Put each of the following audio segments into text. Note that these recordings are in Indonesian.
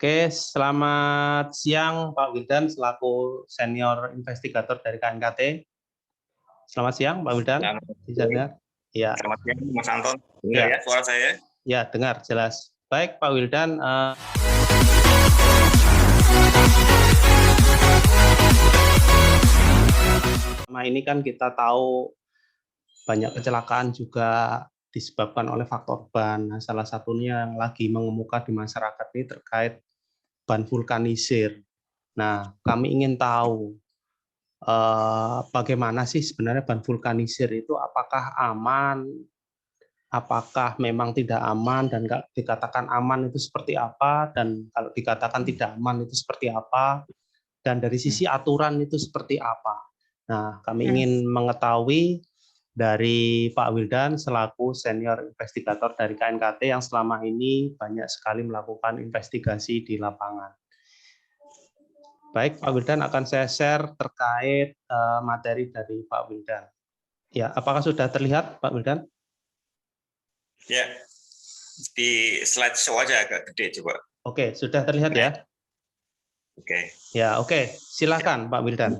Oke, selamat siang Pak Wildan selaku senior investigator dari KNKT. Selamat siang Pak Wildan. Bisa dengar? Ya. Selamat siang Mas Anton. Dengar ya suara saya? Ya, dengar jelas. Baik Pak Wildan. Ini kan kita tahu banyak kecelakaan juga disebabkan oleh faktor ban. Nah, salah satunya yang lagi mengemuka di masyarakat ini terkait ban vulkanisir. Nah, kami ingin tahu bagaimana sih sebenarnya ban vulkanisir itu, apakah aman, apakah memang tidak aman, dan kalau dikatakan aman itu seperti apa, dan kalau dikatakan tidak aman itu seperti apa, dan dari sisi aturan itu seperti apa. Nah, kami ingin mengetahui dari Pak Wildan selaku senior investigator dari KNKT yang selama ini banyak sekali melakukan investigasi di lapangan. Baik, Pak Wildan akan saya share terkait materi dari Pak Wildan. Ya, apakah sudah terlihat, Pak Wildan? Ya, di slide show aja agak gede coba. Oke, sudah terlihat ya? Oke. Ya, oke. Silakan, Pak Wildan.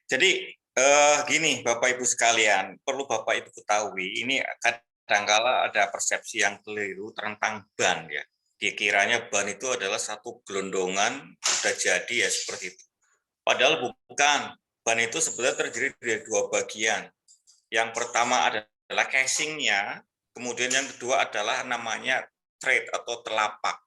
Jadi gini, Bapak Ibu sekalian, perlu Bapak Ibu ketahui, ini kadangkala ada persepsi yang keliru tentang ban ya. Dikiranya ban itu adalah satu gelondongan sudah jadi ya seperti itu. Padahal bukan. Ban itu sebenarnya terdiri dari dua bagian. Yang pertama adalah casingnya, kemudian yang kedua adalah namanya tread atau telapak.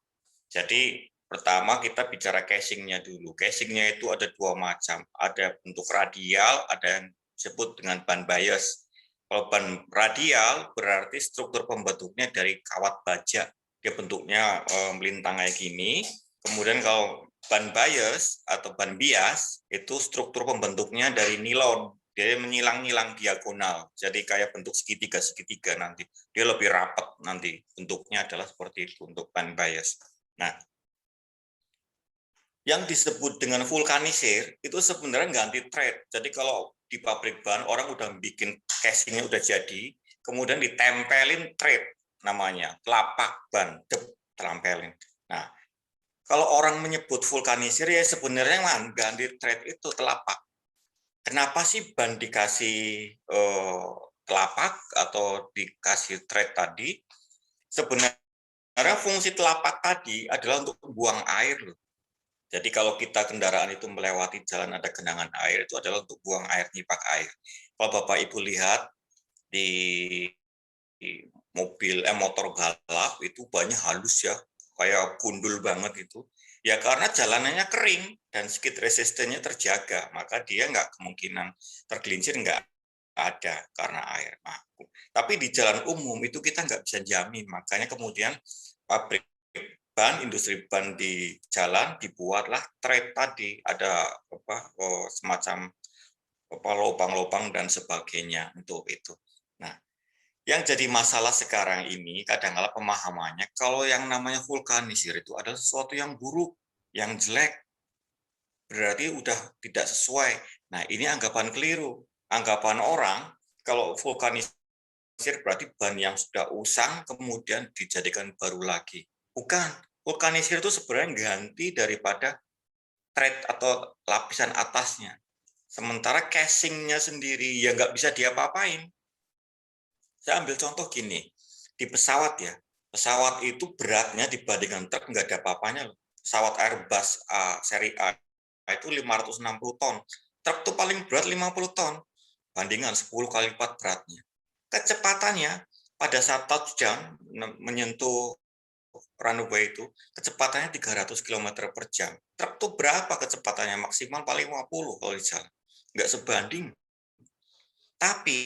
Jadi pertama kita bicara casingnya dulu. Casingnya itu ada dua macam, ada bentuk radial, ada yang disebut dengan ban bias. Kalau ban radial berarti struktur pembentuknya dari kawat baja, dia bentuknya melintang kayak gini. Kemudian kalau ban bias atau ban bias itu struktur pembentuknya dari nilon, dia menyilang-nyilang diagonal, jadi kayak bentuk segitiga-segitiga nanti. Dia lebih rapat nanti, bentuknya adalah seperti itu untuk ban bias. Nah, yang disebut dengan vulkanisir itu sebenarnya ganti tread. Jadi kalau di pabrik ban orang udah bikin casingnya udah jadi, kemudian ditempelin tread namanya, telapak ban, ditempelin. Nah, kalau orang menyebut vulkanisir ya sebenarnya ganti tread itu telapak. Kenapa sih ban dikasih telapak atau dikasih tread tadi? Sebenarnya fungsi telapak tadi adalah untuk buang air loh. Jadi kalau kita kendaraan itu melewati jalan ada genangan air, itu adalah untuk buang air, nyipak air. Kalau Bapak Ibu lihat di mobil motor balap itu banyak halus ya, kayak gundul banget itu. Ya karena jalanannya kering dan skid resistennya terjaga, maka dia nggak kemungkinan tergelincir, nggak ada karena air. Nah, tapi di jalan umum itu kita nggak bisa jamin, makanya kemudian pabrik ban, industri ban di jalan dibuatlah tread tadi, ada semacam lubang-lubang dan sebagainya untuk itu. Nah, yang jadi masalah sekarang ini kadang-kala pemahamannya kalau yang namanya vulkanisir itu adalah sesuatu yang buruk, yang jelek, berarti udah tidak sesuai. Nah, ini anggapan keliru. Anggapan orang kalau vulkanisir berarti ban yang sudah usang kemudian dijadikan baru lagi. Bukan, vulkanisir itu sebenarnya ganti daripada tread atau lapisan atasnya. Sementara casingnya sendiri ya nggak bisa diapa-apain. Saya ambil contoh gini, di pesawat ya, pesawat itu beratnya dibandingkan truk nggak ada apa-apanya. Pesawat Airbus seri A itu 560 ton, truk itu paling berat 50 ton, bandingan 10 kali lipat beratnya. Kecepatannya pada saat touchdown menyentuh runway itu kecepatannya 300 km per jam. Truk itu berapa kecepatannya? Maksimal paling 50 kalau di jalan. Nggak sebanding. Tapi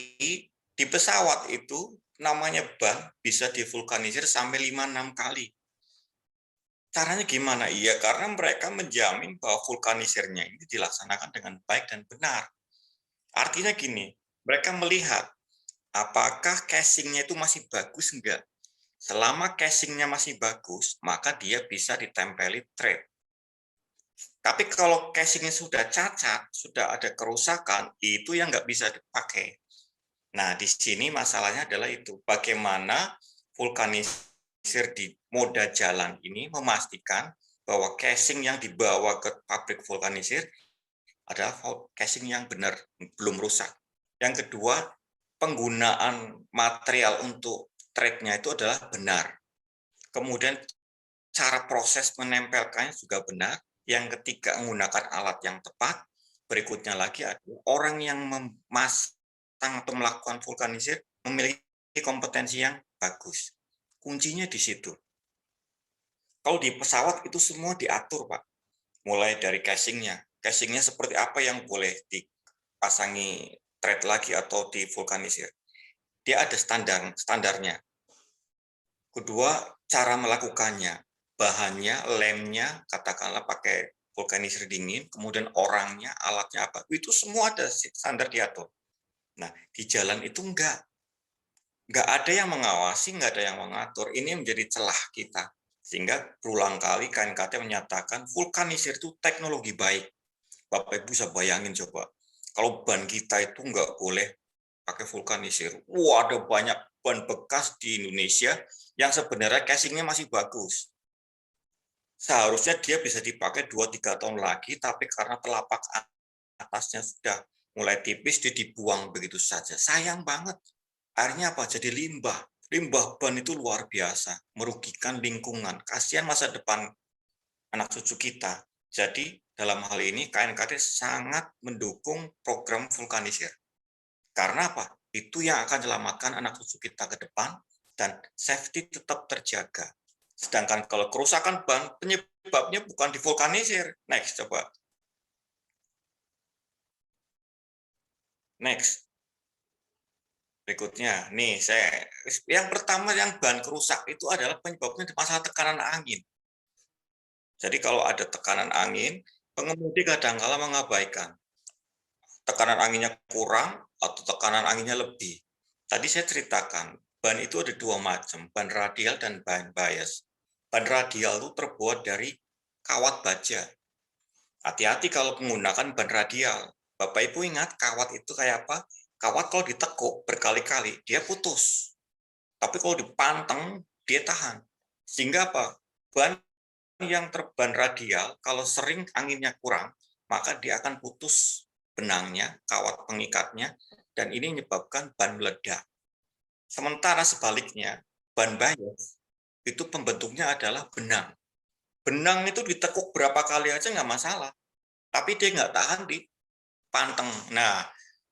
di pesawat itu namanya ban bisa divulkanisir sampai 5-6 kali. Caranya gimana? Iya, karena mereka menjamin bahwa vulkanisirnya ini dilaksanakan dengan baik dan benar. Artinya gini, mereka melihat apakah casingnya itu masih bagus enggak. Selama casingnya masih bagus, maka dia bisa ditempeli tread. Tapi kalau casingnya sudah cacat, sudah ada kerusakan, itu yang nggak bisa dipakai. Nah, di sini masalahnya adalah itu, bagaimana vulkanisir di moda jalan ini memastikan bahwa casing yang dibawa ke pabrik vulkanisir adalah casing yang benar, belum rusak. Yang kedua, penggunaan material untuk thread-nya itu adalah benar. Kemudian cara proses menempelkannya juga benar. Yang ketiga, menggunakan alat yang tepat. Berikutnya lagi adalah orang yang memasang atau melakukan vulkanisir memiliki kompetensi yang bagus. Kuncinya di situ. Kalau di pesawat itu semua diatur, Pak. Mulai dari casingnya. Casingnya seperti apa yang boleh dipasangi thread lagi atau di vulkanisir. Dia ada standarnya. Kedua, cara melakukannya. Bahannya, lemnya, katakanlah pakai vulkanisir dingin, kemudian orangnya, alatnya apa. Itu semua ada standar diatur. Nah, di jalan itu enggak ada yang mengawasi, enggak ada yang mengatur. Ini menjadi celah kita. Sehingga berulang kali KNKT menyatakan vulkanisir itu teknologi baik. Bapak Ibu bisa bayangin coba, kalau ban kita itu enggak boleh pakai vulkanisir. Wah, ada banyak ban bekas di Indonesia yang sebenarnya casingnya masih bagus. Seharusnya dia bisa dipakai 2-3 tahun lagi, tapi karena telapak atasnya sudah mulai tipis, dia dibuang begitu saja. Sayang banget. Akhirnya apa? Jadi limbah. Limbah ban itu luar biasa, merugikan lingkungan. Kasihan masa depan anak cucu kita. Jadi dalam hal ini KNKT sangat mendukung program vulkanisir. Karena apa? Itu yang akan menyelamatkan anak cucu kita ke depan dan safety tetap terjaga. Sedangkan kalau kerusakan ban, penyebabnya bukan di vulkanisir. Next, coba. Next. Berikutnya, nih yang pertama yang ban kerusak itu adalah penyebabnya masalah tekanan angin. Jadi kalau ada tekanan angin, pengemudi kadang-kala mengabaikan. Tekanan anginnya kurang atau tekanan anginnya lebih. Tadi saya ceritakan, ban itu ada dua macam, ban radial dan ban bias. Ban radial itu terbuat dari kawat baja. Hati-hati kalau menggunakan ban radial. Bapak Ibu ingat kawat itu kayak apa? Kawat kalau ditekuk berkali-kali, dia putus. Tapi kalau dipanteng, dia tahan. Sehingga apa? Ban yang terban radial, kalau sering anginnya kurang, maka dia akan putus benangnya, kawat pengikatnya, dan ini menyebabkan ban meledak. Sementara sebaliknya, ban bias itu pembentuknya adalah benang. Benang itu ditekuk berapa kali aja nggak masalah, tapi dia nggak tahan di panteng. Nah,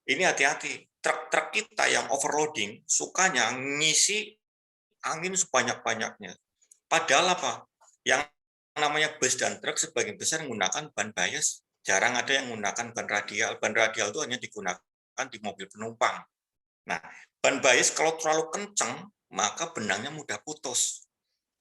ini hati-hati. Truk-truk kita yang overloading sukanya ngisi angin sebanyak-banyaknya. Padahal apa? Yang namanya bus dan truk sebagian besar menggunakan ban bias. Jarang ada yang menggunakan ban radial. Ban radial itu hanya digunakan di mobil penumpang. Nah, ban bias kalau terlalu kencang, maka benangnya mudah putus.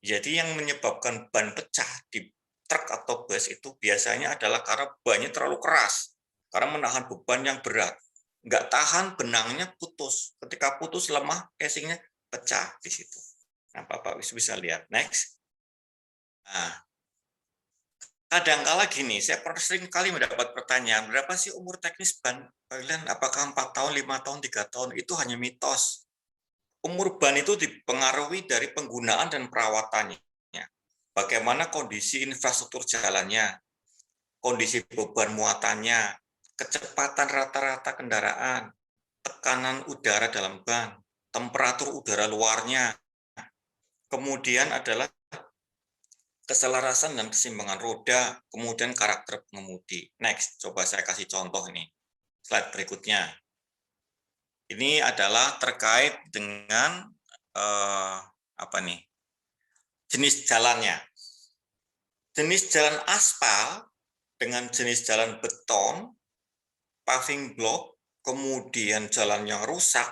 Jadi yang menyebabkan ban pecah di truk atau bus itu biasanya adalah karena bannya terlalu keras, karena menahan beban yang berat. Nggak tahan, benangnya putus. Ketika putus, lemah, casingnya pecah di situ. Nah, Bapak bisa lihat. Next. Nah, kadang-kala gini, saya sering kali mendapat pertanyaan, berapa sih umur teknis ban? Kalian apakah 4 tahun, 5 tahun, 3 tahun? Itu hanya mitos. Umur ban itu dipengaruhi dari penggunaan dan perawatannya. Bagaimana kondisi infrastruktur jalannya, kondisi beban muatannya, kecepatan rata-rata kendaraan, tekanan udara dalam ban, temperatur udara luarnya, kemudian adalah keselarasan dan keseimbangan roda, kemudian karakter pengemudi. Next, coba saya kasih contoh ini. Slide berikutnya. Ini adalah terkait dengan apa nih? Jenis jalannya. Jenis jalan aspal dengan jenis jalan beton, paving block, kemudian jalan yang rusak,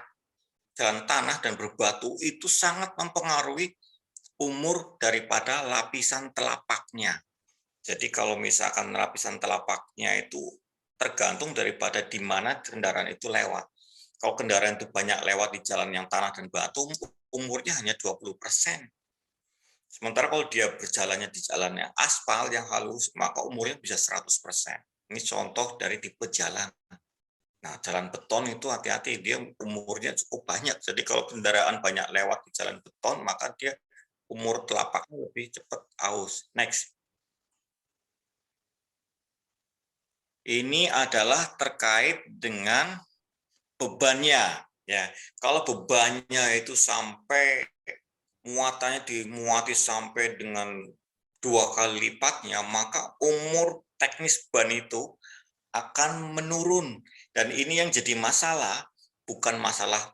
jalan tanah dan berbatu itu sangat mempengaruhi umur daripada lapisan telapaknya. Jadi kalau misalkan lapisan telapaknya itu tergantung daripada di mana kendaraan itu lewat. Kalau kendaraan itu banyak lewat di jalan yang tanah dan batu, umurnya hanya 20%. Sementara kalau dia berjalannya di jalannya aspal yang halus, maka umurnya bisa 100%. Ini contoh dari tipe jalan. Nah, jalan beton itu hati-hati, dia umurnya cukup banyak. Jadi kalau kendaraan banyak lewat di jalan beton, maka dia umur telapaknya lebih cepat aus. Next. Ini adalah terkait dengan bebannya. Ya, kalau bebannya itu sampai muatannya dimuati sampai dengan 2 kali lipatnya, maka umur teknis ban itu akan menurun. Dan ini yang jadi masalah, bukan masalah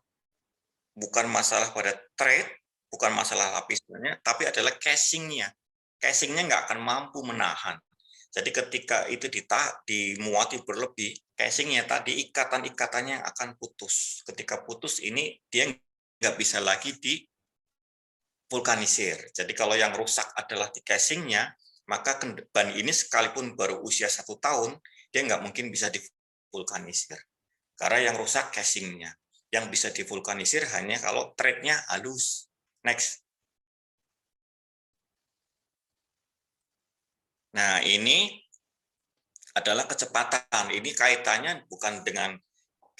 pada thread, bukan masalah lapisannya, tapi adalah casingnya. Casingnya nggak akan mampu menahan. Jadi ketika itu dimuati berlebih, casingnya tadi ikatan-ikatannya akan putus. Ketika putus ini dia nggak bisa lagi divulkanisir. Jadi kalau yang rusak adalah di casingnya, maka ban ini sekalipun baru usia 1 tahun, dia nggak mungkin bisa divulkanisir. Karena yang rusak casingnya. Yang bisa divulkanisir hanya kalau thread-nya halus. Next. Nah, ini adalah kecepatan. Ini kaitannya bukan dengan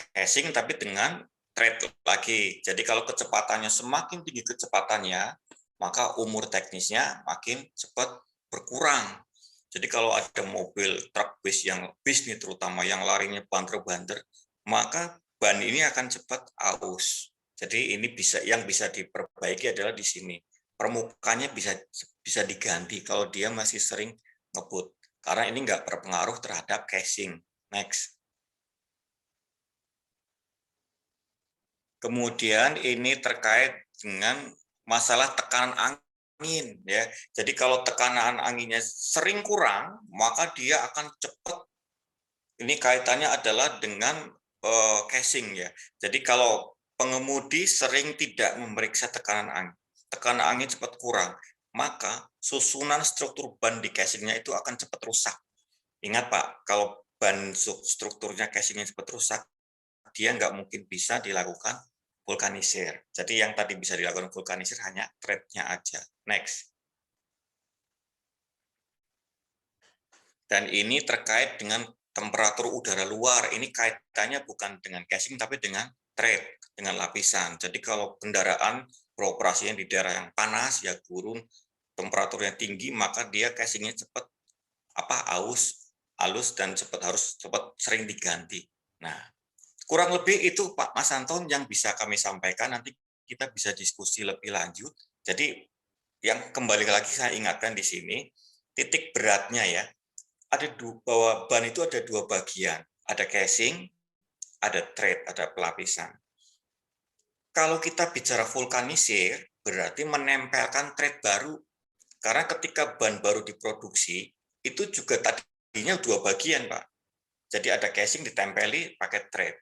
casing, tapi dengan thread lagi. Jadi kalau kecepatannya semakin tinggi kecepatannya, maka umur teknisnya makin cepat berkurang. Jadi kalau ada mobil truk bis nih terutama yang larinya banter-banter, maka ban ini akan cepat aus. Jadi ini yang bisa diperbaiki adalah di sini. Permukaannya bisa diganti kalau dia masih sering ngebut. Karena ini nggak berpengaruh terhadap casing. Next. Kemudian ini terkait dengan masalah tekanan angin ya. Jadi kalau tekanan anginnya sering kurang, maka dia akan cepat. Ini kaitannya adalah dengan casing ya. Jadi kalau pengemudi sering tidak memeriksa tekanan angin cepat kurang, maka susunan struktur ban di casingnya itu akan cepat rusak. Ingat Pak, kalau ban strukturnya casingnya cepat rusak, dia nggak mungkin bisa dilakukan vulkanisir. Jadi yang tadi bisa dilakukan vulkanisir hanya thread-nya aja. Next. Dan ini terkait dengan temperatur udara luar. Ini kaitannya bukan dengan casing, tapi dengan thread, dengan lapisan. Jadi kalau kendaraan beroperasinya di daerah yang panas, ya gurun, temperaturnya tinggi, maka dia casingnya cepat halus dan harus cepat sering diganti. Nah, kurang lebih itu Pak Mas Anton yang bisa kami sampaikan, nanti kita bisa diskusi lebih lanjut. Jadi yang kembali lagi saya ingatkan di sini, titik beratnya ya, bahwa ban itu ada 2 bagian, ada casing, ada thread, ada pelapisan. Kalau kita bicara vulkanisir, berarti menempelkan thread baru. Karena ketika ban baru diproduksi, itu juga tadinya 2 bagian Pak. Jadi ada casing ditempeli pakai thread.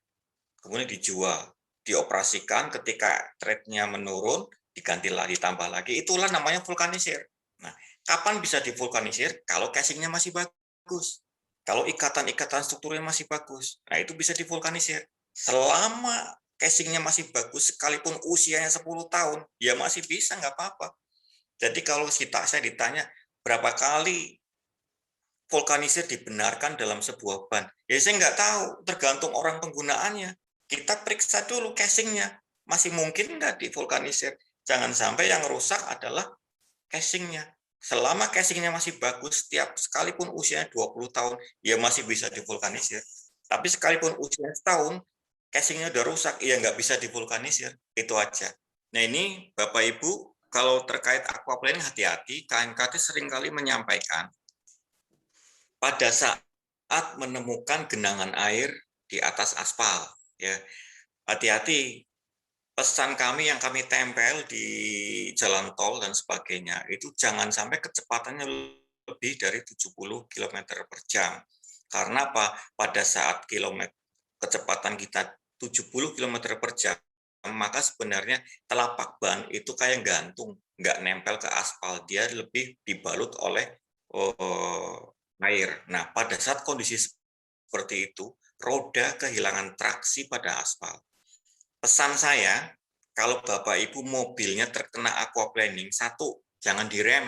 Kemudian dijual, dioperasikan ketika thread-nya menurun, diganti lagi, ditambah lagi. Itulah namanya vulkanisir. Nah, kapan bisa divulkanisir? Kalau casing-nya masih bagus. Kalau ikatan-ikatan strukturnya masih bagus. Nah, itu bisa divulkanisir. Selama casing-nya masih bagus, sekalipun usianya 10 tahun, ya masih bisa, nggak apa-apa. Jadi kalau saya ditanya, berapa kali vulkanisir dibenarkan dalam sebuah ban? Ya saya nggak tahu, tergantung orang penggunaannya. Kita periksa dulu casingnya, masih mungkin nggak divulkanisir. Jangan sampai yang rusak adalah casingnya. Selama casingnya masih bagus, sekalipun usianya 20 tahun, ya masih bisa divulkanisir. Tapi sekalipun usianya setahun, casingnya udah rusak, ya nggak bisa divulkanisir. Itu aja. Nah ini Bapak Ibu, kalau terkait aquaplaning hati-hati, KNKT seringkali menyampaikan pada saat menemukan genangan air di atas aspal, ya hati-hati. Pesan kami yang kami tempel di jalan tol dan sebagainya, itu jangan sampai kecepatannya lebih dari 70 km per jam. Karena apa? Pada saat kecepatan kita 70 km per jam, maka sebenarnya telapak ban itu kayak gantung, nggak nempel ke aspal, dia lebih dibalut oleh air. Nah, pada saat kondisi seperti itu, roda kehilangan traksi pada aspal. Pesan saya, kalau Bapak Ibu mobilnya terkena aquaplaning, 1, jangan direm.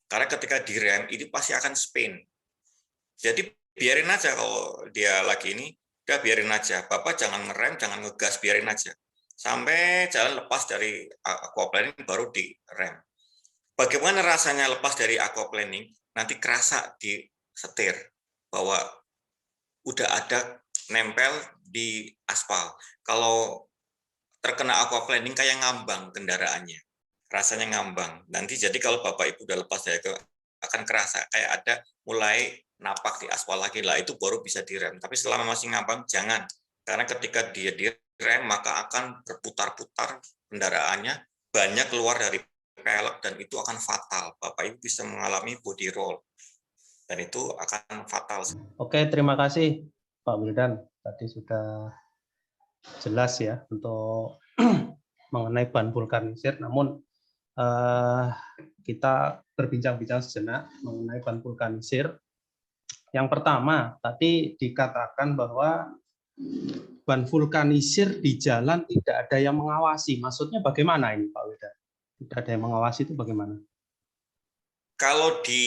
Karena ketika direm, itu pasti akan spin. Jadi biarin aja kalau dia lagi ini, udah biarin aja. Bapak jangan ngerem, jangan ngegas, biarin aja. Sampai jalan lepas dari aquaplaning baru direm. Bagaimana rasanya lepas dari aquaplaning? Nanti kerasa di setir bahwa udah ada nempel di aspal. Kalau terkena aquaplaning kayak ngambang kendaraannya, rasanya ngambang. Nanti jadi kalau Bapak Ibu udah lepas dari akan kerasa kayak ada mulai napak di aspal lagi lah, itu baru bisa direm. Tapi selama masih ngambang jangan, karena ketika dia direm maka akan berputar-putar kendaraannya, banyak keluar dari pelek dan itu akan fatal. Bapak Ibu bisa mengalami body roll dan itu akan fatal. Oke, terima kasih Pak Wildan. Tadi sudah jelas ya untuk mengenai ban vulkanisir. Namun kita berbincang-bincang sejenak mengenai ban vulkanisir. Yang pertama, tadi dikatakan bahwa ban vulkanisir di jalan tidak ada yang mengawasi. Maksudnya bagaimana ini, Pak Wildan? Tidak ada yang mengawasi itu bagaimana? Kalau di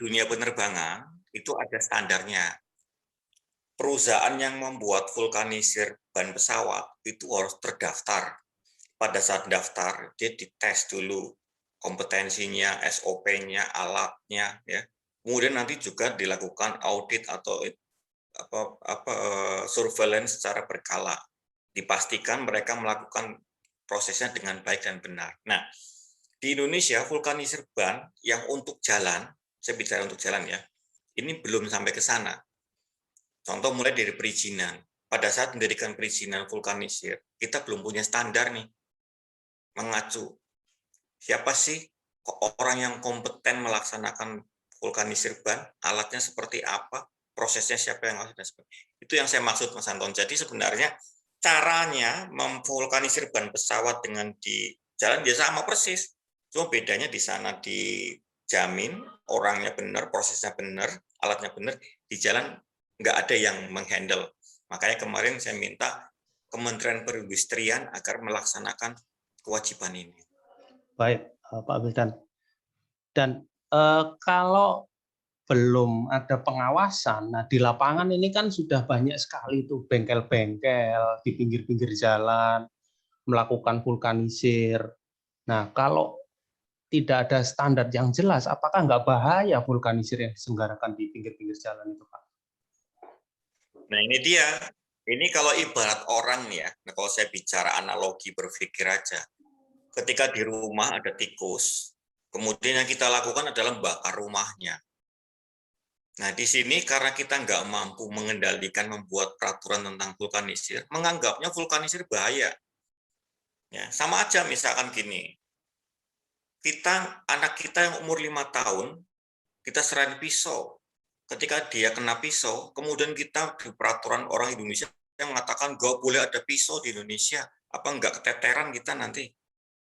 dunia penerbangan itu ada standarnya. Perusahaan yang membuat vulkanisir ban pesawat itu harus terdaftar. Pada saat daftar, dia dites dulu kompetensinya, SOP-nya, alatnya, ya. Kemudian nanti juga dilakukan audit atau surveillance secara berkala. Dipastikan mereka melakukan prosesnya dengan baik dan benar. Nah, di Indonesia vulkanisir ban yang untuk jalan, saya bicara untuk jalan ya, ini belum sampai ke sana. Contoh mulai dari perizinan. Pada saat mendirikan perizinan vulkanisir, kita belum punya standar nih, mengacu. Siapa sih orang yang kompeten melaksanakan vulkanisir ban, alatnya seperti apa, prosesnya siapa yang melakukan. Itu yang saya maksud Mas Anton. Jadi sebenarnya caranya memvulkanisir ban pesawat dengan di jalan dia sama persis. Cuma bedanya di sana dijamin orangnya benar, prosesnya benar, alatnya benar, di jalan nggak ada yang menghandle. Makanya kemarin saya minta Kementerian Perindustrian agar melaksanakan kewajiban ini. Baik, Pak Wildan. Dan kalau belum ada pengawasan, nah di lapangan ini kan sudah banyak sekali tuh bengkel-bengkel di pinggir-pinggir jalan melakukan vulkanisir. Nah, kalau tidak ada standar yang jelas, apakah nggak bahaya vulkanisir yang diselenggarakan di pinggir-pinggir jalan itu, Pak? Nah ini dia, ini kalau ibarat orang nih ya, nah kalau saya bicara analogi berpikir aja, ketika di rumah ada tikus, kemudian yang kita lakukan adalah membakar rumahnya. Nah di sini karena kita nggak mampu mengendalikan membuat peraturan tentang vulkanisir, menganggapnya vulkanisir bahaya. Ya, sama aja misalkan gini, anak kita yang umur 5 tahun, kita serahin pisau. Ketika dia kena pisau, kemudian kita di peraturan orang Indonesia yang mengatakan nggak boleh ada pisau di Indonesia, apa nggak keteteran kita nanti?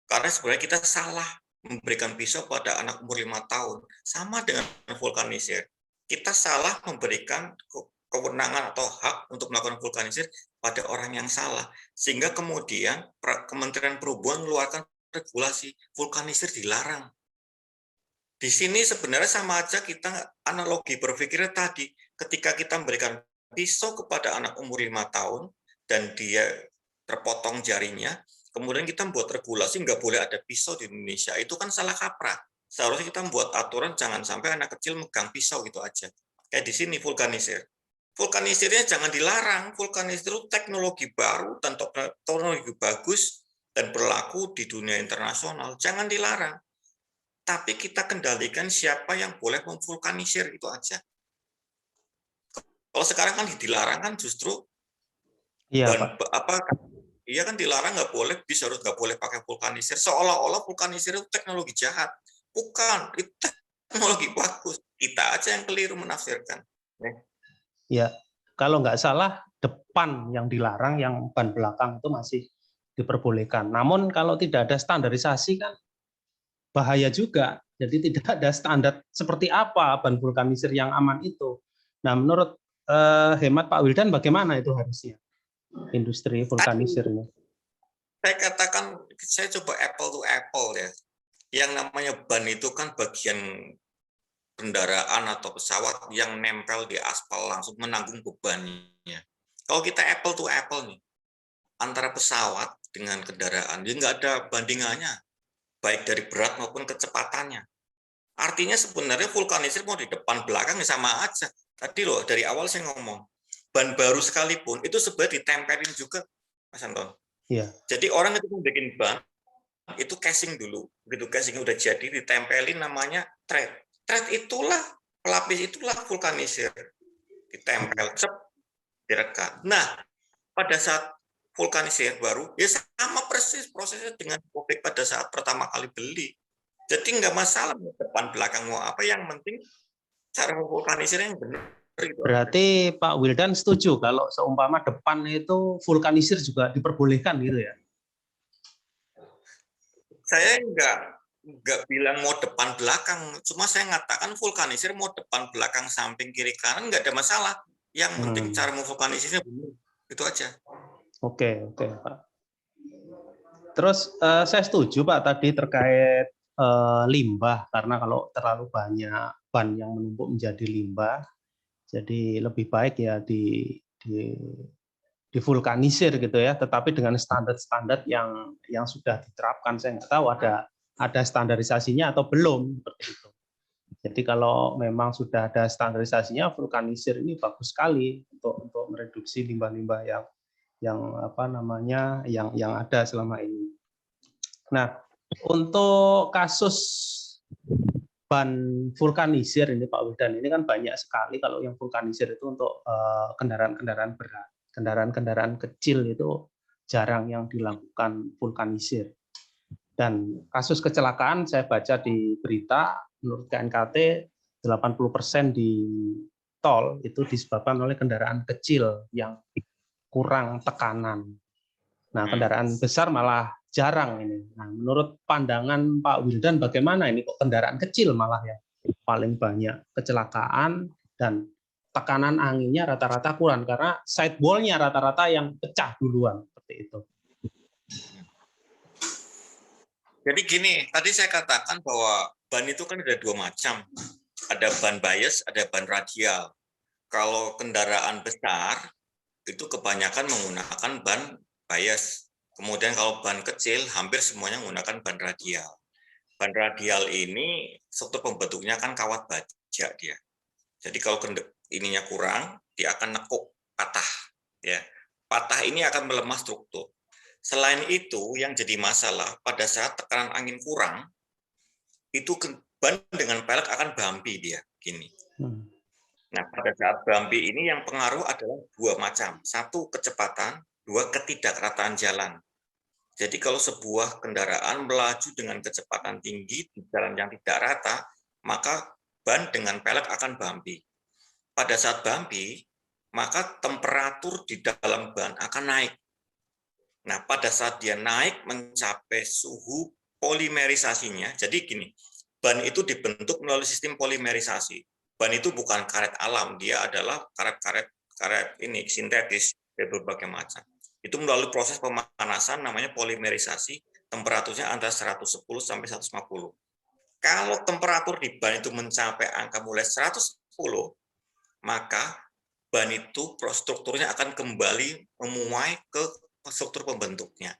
Karena sebenarnya kita salah memberikan pisau pada anak umur 5 tahun. Sama dengan vulkanisir. Kita salah memberikan kewenangan atau hak untuk melakukan vulkanisir pada orang yang salah. Sehingga kemudian Kementerian Perhubungan mengeluarkan regulasi vulkanisir dilarang. Di sini sebenarnya sama aja kita analogi berpikirnya tadi. Ketika kita memberikan pisau kepada anak umur 5 tahun dan dia terpotong jarinya, kemudian kita membuat regulasi nggak boleh ada pisau di Indonesia. Itu kan salah kaprah. Seharusnya kita membuat aturan jangan sampai anak kecil megang pisau gitu aja. Kayak di sini vulkanisir. Vulkanisirnya jangan dilarang. Vulkanisir itu teknologi baru dan teknologi bagus dan berlaku di dunia internasional. Jangan dilarang. Tapi kita kendalikan siapa yang boleh memvulkanisir, itu aja. Kalau sekarang kan dilarang kan justru Iya, Pak. Iya kan dilarang nggak boleh, bisa harus nggak boleh pakai vulkanisir. Seolah-olah vulkanisir itu teknologi jahat. Bukan, itu teknologi bagus. Kita aja yang keliru menafsirkan. Ya, kalau nggak salah depan yang dilarang, yang ban belakang itu masih diperbolehkan. Namun kalau tidak ada standarisasi kan bahaya juga. Jadi tidak ada standar seperti apa ban vulkanisir yang aman itu. Nah, menurut hemat Pak Wildan bagaimana itu harusnya industri vulkanisir ini? Saya katakan, saya coba apple to apple ya. Yang namanya ban itu kan bagian kendaraan atau pesawat yang nempel di aspal langsung menanggung bebannya. Kalau kita apple to apple nih, antara pesawat dengan kendaraan, ya nggak ada bandingannya. baik dari berat maupun kecepatannya. Artinya sebenarnya vulkanisir mau di depan belakang sama aja. Tadi loh dari awal saya ngomong, ban baru sekalipun itu sebenarnya ditempelin juga, Mas Anton. Iya. Jadi orang itu bikin ban itu casing dulu, begitu casing udah jadi ditempelin namanya thread. Thread itulah pelapis itulah vulkanisir, ditempel cep direkat. Nah, pada saat vulkanisir baru ya sama persis prosesnya dengan publik pada saat pertama kali beli. Jadi nggak masalah depan belakang mau apa, yang penting cara vulkanisir yang benar. Berarti Pak Wildan setuju kalau seumpama depan itu vulkanisir juga diperbolehkan gitu ya? Saya nggak bilang mau depan belakang, cuma saya ngatakan vulkanisir mau depan belakang samping kiri kanan nggak ada masalah. Yang penting cara memvulkanisirnya benar, itu aja. Oke Pak. Terus saya setuju Pak tadi terkait limbah, karena kalau terlalu banyak ban yang menumpuk menjadi limbah, jadi lebih baik ya divulkanisir gitu ya, tetapi dengan standar-standar yang sudah diterapkan. Saya nggak tahu ada standarisasinya atau belum seperti itu. Jadi kalau memang sudah ada standarisasinya, vulkanisir ini bagus sekali untuk mereduksi limbah-limbah yang ada selama ini. Nah, untuk kasus ban vulkanisir ini Pak Wildan, ini kan banyak sekali kalau yang vulkanisir itu untuk kendaraan-kendaraan berat. Kendaraan-kendaraan kecil itu jarang yang dilakukan vulkanisir. Dan kasus kecelakaan saya baca di berita, menurut KNKT 80% di tol itu disebabkan oleh kendaraan kecil yang kurang tekanan. Nah, kendaraan besar malah jarang ini. Nah, menurut pandangan Pak Wildan bagaimana ini, kok kendaraan kecil malah yang paling banyak kecelakaan dan tekanan anginnya rata-rata kurang karena sidewall-nya rata-rata yang pecah duluan seperti itu. Jadi gini, tadi saya katakan bahwa ban itu kan ada dua macam. Ada ban bias, ada ban radial. Kalau kendaraan besar, itu kebanyakan menggunakan ban bias. Kemudian kalau ban kecil, hampir semuanya menggunakan ban radial. Ban radial ini struktur pembentuknya kan kawat baja dia. Jadi kalau ininya kurang, dia akan nekuk, patah. Ya, patah ini akan melemah struktur. Selain itu, yang jadi masalah pada saat tekanan angin kurang, itu ban dengan pelek akan bumpy dia, gini. Nah, pada saat bumpy ini yang pengaruh adalah dua macam. Satu, kecepatan. Dua, ketidakrataan jalan. Jadi kalau sebuah kendaraan melaju dengan kecepatan tinggi di jalan yang tidak rata, maka ban dengan pelek akan bumpy. Pada saat bumpy, maka temperatur di dalam ban akan naik. Nah, pada saat dia naik mencapai suhu polimerisasinya, jadi gini, ban itu dibentuk melalui sistem polimerisasi. Ban itu bukan karet alam, dia adalah karet ini sintetis dari berbagai macam. Itu melalui proses pemanasan namanya polimerisasi, temperaturnya antara 110 sampai 150. Kalau temperatur di ban itu mencapai angka mulai 110, maka ban itu strukturnya akan kembali memuai ke struktur pembentuknya.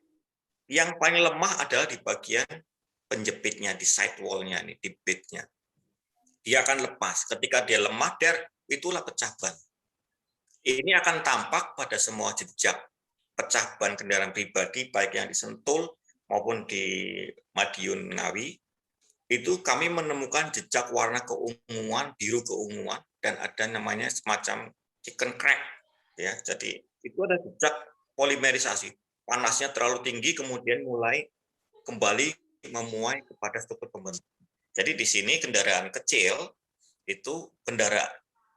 Yang paling lemah adalah di bagian penjepitnya, di sidewall-nya, di bitnya. Dia akan lepas. Ketika dia lemah, itulah pecah ban. Ini akan tampak pada semua jejak pecah ban kendaraan pribadi, baik yang di Sentul maupun di Madiun Ngawi. Itu kami menemukan jejak warna keunguan, biru keunguan, dan ada namanya semacam chicken crack. Ya, jadi itu ada jejak polimerisasi. Panasnya terlalu tinggi, kemudian mulai kembali memuai kepada struktur pembentuk. Jadi di sini kendaraan kecil itu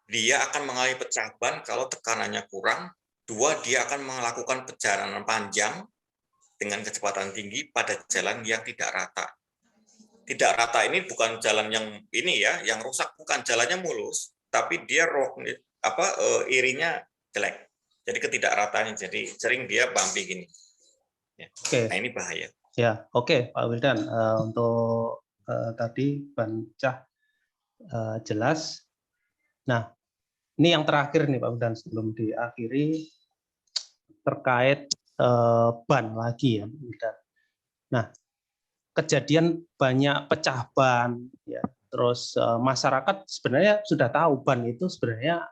dia akan mengalami pecah ban kalau tekanannya kurang. Dua, dia akan melakukan perjalanan panjang dengan kecepatan tinggi pada jalan yang tidak rata. Tidak rata ini bukan jalan yang ini ya, yang rusak, bukan, jalannya mulus, tapi dia irinya jelek. Jadi ketidakratanya, jadi sering dia bumpy gini. Ya. Oke. Nah ini bahaya. Ya, oke Pak Wildan, untuk tadi ban pecah jelas. Nah, ini yang terakhir nih Pak Wildan sebelum diakhiri terkait ban lagi ya Pak Wildan. Nah, kejadian banyak pecah ban, ya. Terus masyarakat sebenarnya sudah tahu ban itu sebenarnya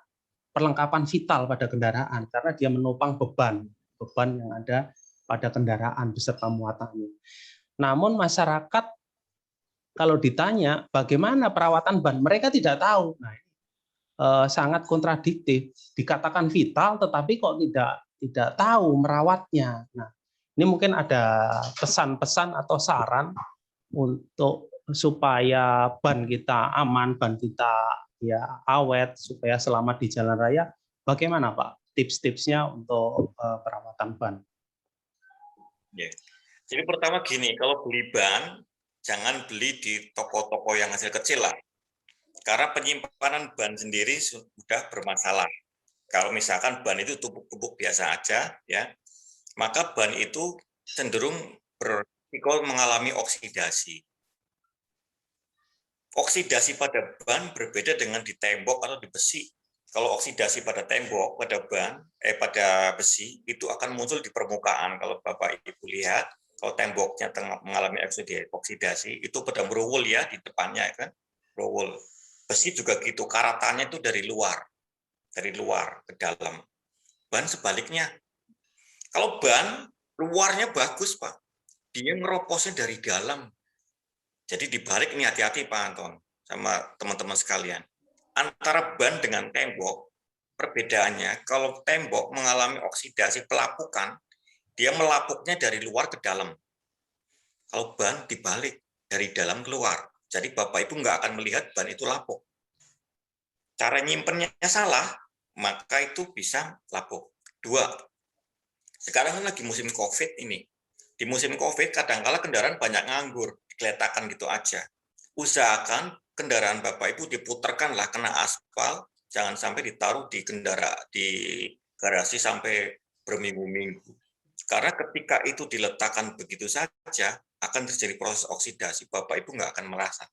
perlengkapan vital pada kendaraan karena dia menopang beban yang ada pada kendaraan beserta muatannya. Namun masyarakat kalau ditanya bagaimana perawatan ban, mereka tidak tahu. Nah, sangat kontradiktif. Dikatakan vital, tetapi kok tidak tahu merawatnya. Nah, ini mungkin ada pesan-pesan atau saran untuk supaya ban kita aman, ban kita ya awet, supaya selamat di jalan raya. Bagaimana Pak tips-tipsnya untuk perawatan ban? Ya. Jadi pertama gini, kalau beli ban, jangan beli di toko-toko yang hasil kecil lah. Karena penyimpanan ban sendiri sudah bermasalah. Kalau misalkan ban itu tumpuk-tumpuk biasa aja, ya, maka ban itu cenderung berisiko mengalami oksidasi. Oksidasi pada ban berbeda dengan di tembok atau di besi. Kalau oksidasi pada tembok, pada ban, pada besi, itu akan muncul di permukaan. Kalau Bapak Ibu lihat, kalau temboknya mengalami oksidasi, itu pada merowul ya di depannya kan, merowul. Besi juga gitu, karatannya itu dari luar ke dalam. Ban sebaliknya. Kalau ban luarnya bagus Pak, dia ngeroposnya dari dalam. Jadi dibalik ini hati-hati Pak Anton sama teman-teman sekalian. Antara ban dengan tembok, perbedaannya kalau tembok mengalami oksidasi pelapukan, dia melapuknya dari luar ke dalam. Kalau ban dibalik, dari dalam keluar. Jadi Bapak Ibu nggak akan melihat ban itu lapuk. Cara nyimpennya salah, maka itu bisa lapuk. 2. Sekarang lagi musim COVID ini. Di musim COVID, kadang-kala kendaraan banyak nganggur, digeletakan gitu aja. Usahakan kendaraan Bapak Ibu diputarkanlah kena aspal, jangan sampai ditaruh di garasi sampai berminggu-minggu. Karena ketika itu diletakkan begitu saja, akan terjadi proses oksidasi, Bapak Ibu nggak akan merasa.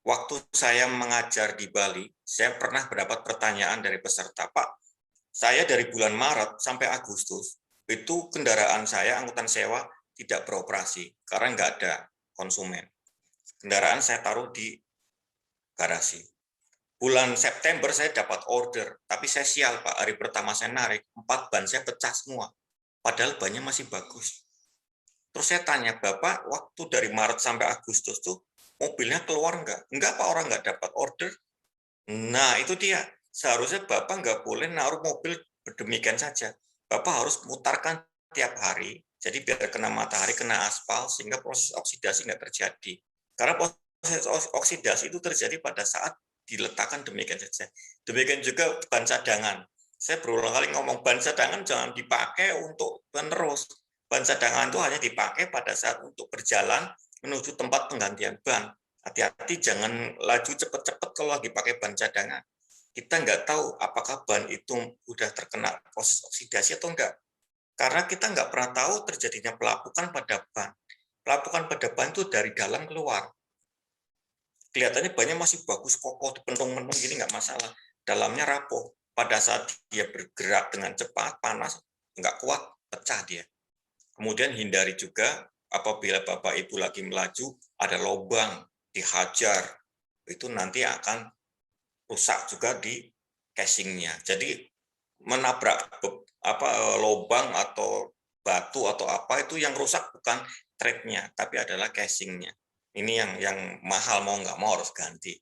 Waktu saya mengajar di Bali, saya pernah mendapat pertanyaan dari peserta, Pak, saya dari bulan Maret sampai Agustus, itu kendaraan saya, angkutan sewa, tidak beroperasi, karena nggak ada konsumen. Kendaraan saya taruh di garasi. Bulan September saya dapat order, tapi saya sial Pak, hari pertama saya narik, 4 ban saya pecah semua. Padahal bannya masih bagus. Terus saya tanya, Bapak, waktu dari Maret sampai Agustus tuh, mobilnya keluar nggak? Enggak Pak, orang nggak dapat order. Nah, itu dia. Seharusnya Bapak nggak boleh naruh mobil berdemikian saja. Bapak harus mutarkan tiap hari, jadi biar kena matahari, kena aspal, sehingga proses oksidasi nggak terjadi. Karena proses oksidasi itu terjadi pada saat diletakkan demikian saja. Demikian juga ban cadangan. Saya berulang kali ngomong, ban cadangan jangan dipakai untuk penerus. Ban cadangan itu hanya dipakai pada saat untuk berjalan menuju tempat penggantian ban. Hati-hati jangan laju cepat-cepat kalau lagi pakai ban cadangan. Kita nggak tahu apakah ban itu udah terkena proses oksidasi atau enggak. Karena kita nggak pernah tahu terjadinya pelapukan pada ban. Pelapukan pada ban itu dari dalam keluar. Kelihatannya bannya masih bagus, kokoh, dipentung-pentung gini nggak masalah. Dalamnya rapuh. Pada saat dia bergerak dengan cepat, panas, nggak kuat, pecah dia. Kemudian hindari juga apabila Bapak Ibu lagi melaju, ada lubang, dihajar, itu nanti akan rusak juga di casingnya. Jadi menabrak lubang atau batu atau apa itu yang rusak bukan thread-nya, tapi adalah casingnya. Ini yang mahal, mau nggak mau harus ganti.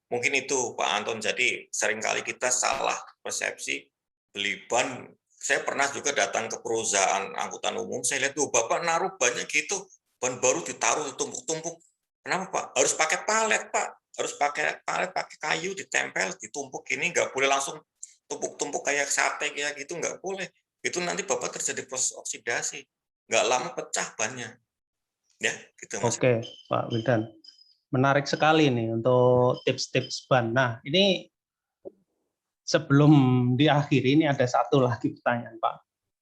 Mungkin itu Pak Anton, jadi seringkali kita salah persepsi beli ban. Saya pernah juga datang ke perusahaan angkutan umum, saya lihat tuh Bapak naruh banyak gitu, ban baru ditaruh ditumpuk-tumpuk. Kenapa Pak? Harus pakai palet Pak, harus pakai palet, pakai kayu ditempel, ditumpuk ini, nggak boleh langsung tumpuk-tumpuk kayak sate kayak gitu, nggak boleh. Itu nanti Bapak terjadi proses oksidasi, nggak lama pecah bannya. Ya, gitu Mas. Oke, Pak Wildan. Menarik sekali nih untuk tips-tips ban. Nah, ini sebelum diakhiri ini ada satu lagi pertanyaan, Pak.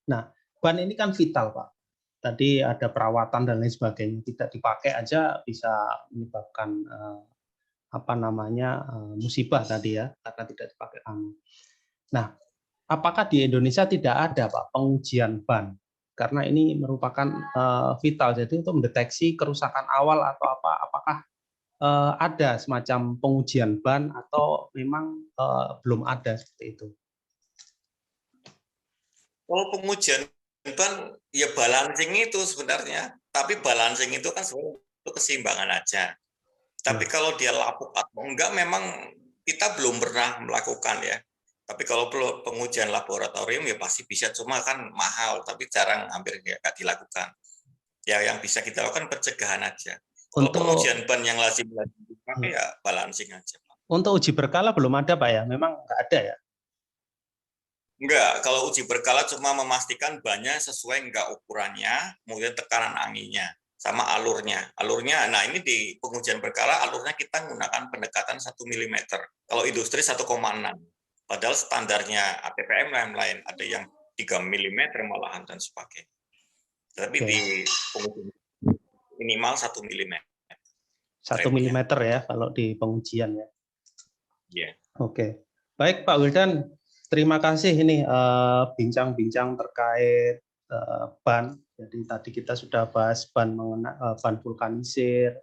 Nah, ban ini kan vital, Pak. Tadi ada perawatan dan lain sebagainya. Tidak dipakai aja bisa menyebabkan musibah tadi ya, karena tidak dipakai Nah, apakah di Indonesia tidak ada Pak pengujian ban? karena ini merupakan vital. Jadi untuk mendeteksi kerusakan awal atau apakah ada semacam pengujian ban atau memang belum ada seperti itu? Kalau pengujian ban, ya balancing itu sebenarnya. Tapi balancing itu kan sebenarnya itu keseimbangan aja. Tapi kalau dia lapuk atau enggak, memang kita belum pernah melakukan ya. Tapi kalau pengujian laboratorium ya pasti bisa, cuma kan mahal, tapi jarang, hampir nggak dilakukan. Ya yang bisa kita lakukan pencegahan aja. Kalau pengujian ban yang lazim dipakai ya balancing aja. Untuk uji berkala belum ada Pak ya? Memang nggak ada ya? Enggak, kalau uji berkala cuma memastikan bannya sesuai enggak ukurannya, kemudian tekanan anginnya, sama alurnya. Alurnya, nah ini di pengujian berkala, alurnya kita menggunakan pendekatan 1 mm. Kalau industri 1,6. Padahal standarnya ATPM lain-lain, ada yang 3 mm malahan dan sebagainya. Tapi di pengujian minimal 1 mm. 1 mm ya kalau di pengujian ya. Iya. Oke. Baik Pak Wildan, terima kasih ini bincang-bincang terkait ban. Jadi tadi kita sudah bahas ban vulkanisir,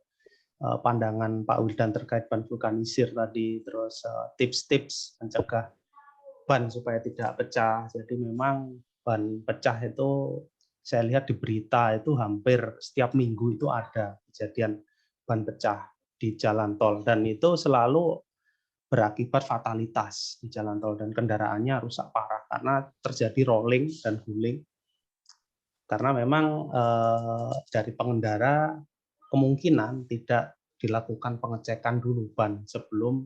pandangan Pak Wildan terkait ban vulkanisir tadi, terus tips-tips mencegah ban supaya tidak pecah. Jadi memang ban pecah itu saya lihat di berita itu hampir setiap minggu itu ada kejadian ban pecah di jalan tol, dan itu selalu berakibat fatalitas di jalan tol dan kendaraannya rusak parah karena terjadi rolling dan guling. Karena memang dari pengendara kemungkinan tidak dilakukan pengecekan dulu ban sebelum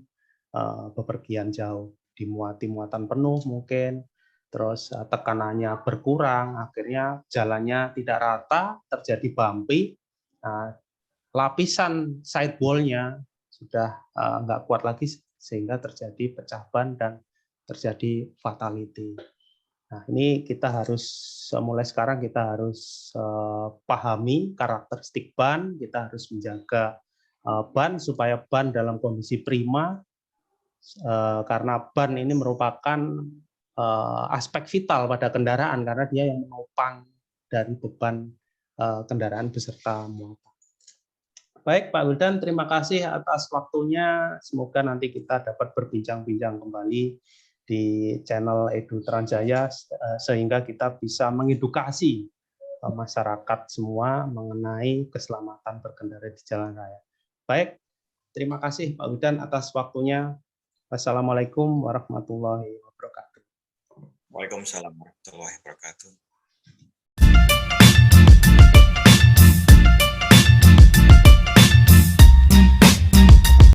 bepergian jauh, dimuati muatan penuh mungkin, terus tekanannya berkurang, akhirnya jalannya tidak rata, terjadi bumpy, lapisan sidewall-nya sudah nggak kuat lagi sehingga terjadi pecah ban dan terjadi fatality. Nah, ini kita harus mulai sekarang kita harus pahami karakteristik ban, kita harus menjaga ban supaya ban dalam kondisi prima, karena ban ini merupakan aspek vital pada kendaraan karena dia yang menopang dari beban kendaraan beserta muatan. Baik Pak Wildan, terima kasih atas waktunya. Semoga nanti kita dapat berbincang-bincang kembali di channel Edu Tranjaya sehingga kita bisa mengedukasi masyarakat semua mengenai keselamatan berkendara di jalan raya. Baik, terima kasih Pak Wildan atas waktunya. Wassalamualaikum warahmatullahi wabarakatuh. Waalaikumsalam warahmatullahi wabarakatuh.